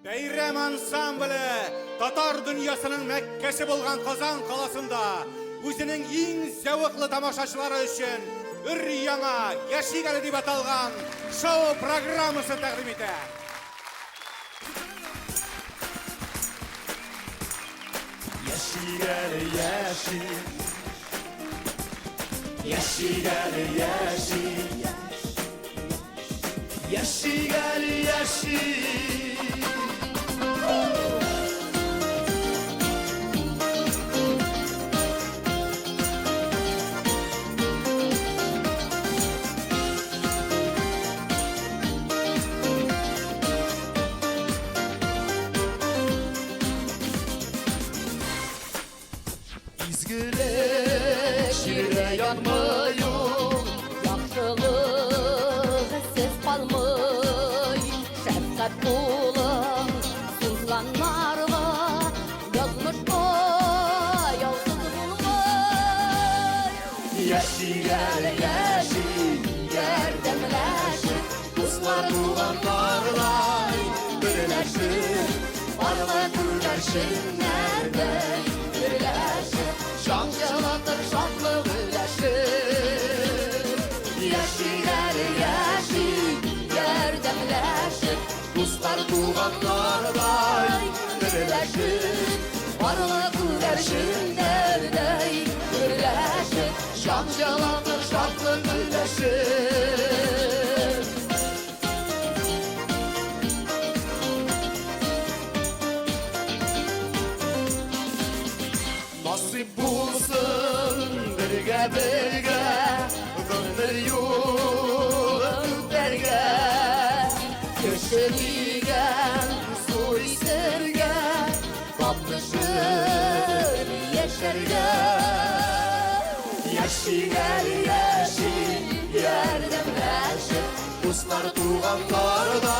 Beyram ansamblı Tatar dünyasının Mekkesi bolgan Kazan kalasında özünün en zevkli tamaşaçıları için bir yana Yaşigali dep atalgan şou programması takdim eter. Yaşigali yashi, Yaşigali yashi, Yaşigali yashi. Şirde yanmıyor, yaxşılık siz kalmay, şefkat bulan, sızlanlarla, yazmış koy, yalsız bulmay. Yaşigali yashi, Yerdemleşir, dostlar tuğanlarla birleşir, varlık gülerşinlerde birleşir, şancılatır şatlı birleşir. Yaşigali yashi, yerdemleşir, dostlar tuğanlarla birleşir, varlık gülerşinlerde birleşir, şancılatır şatlı birleşir. Nasip bulsun birge birge, ömür yolun Berge, köşeligen, su isterge, kapmışır yeşerge. Yaşigali yashi, Yerdemleşir, dostlar tuğanlarla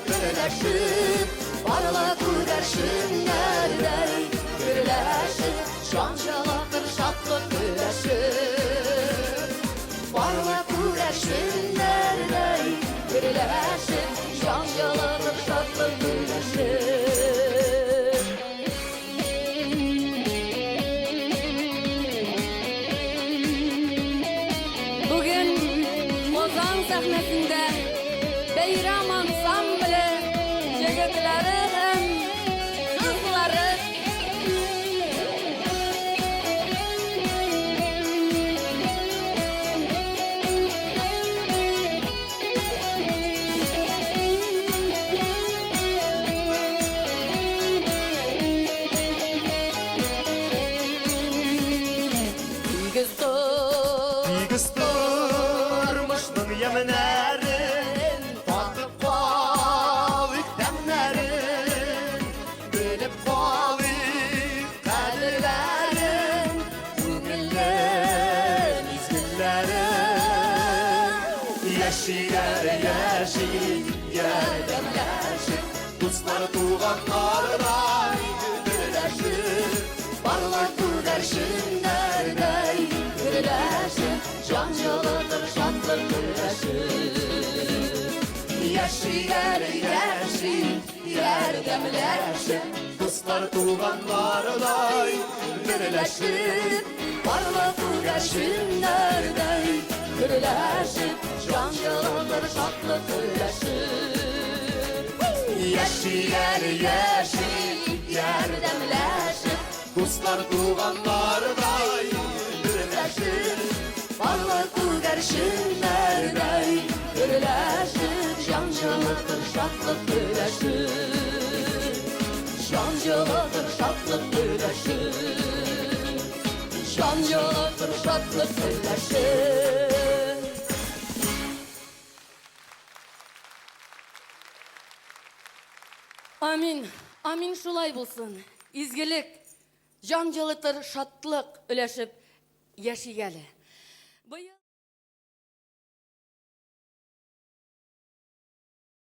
birleşir, varlık gülerşinlerde birleşir, şanşalatır şatlık birleşir. Varlık gülerşinlerde birleşir, şanşalatır şatlık birleşir. Bugün Ozan sahnesinde Beyram ansamblı jigitleri hem kızları Tigiz durmuşның yeminlerin, tatып kalik demlerin, bilip kalik kadirlerin, ümillerin izgillerin. Yaşigali yashi, yerdemleşir, dostlar tuğanlarla birleşir, varlık gülerşinlerde birleşir, şancılıdır şatlık birleşir. Yaşigali yashi, Yerdemleşir, dostlar tuğanlarla birleşir, varlık gülerşinlerde birleşir, şancılıdır şatlık birleşir. Yaşigali yashi, Yerdemleşir, dostlar tuğanlarla birleşir, varlık gülerşinlerde birleşir, şancılıdır şatlık birleşir. Şancılıdır şatlık birleşir, şancılıdır şatlık birleşir. Amin, amin şulay bulsun. İzgilik, şancılıdır şatlık üleşip Yaşigali.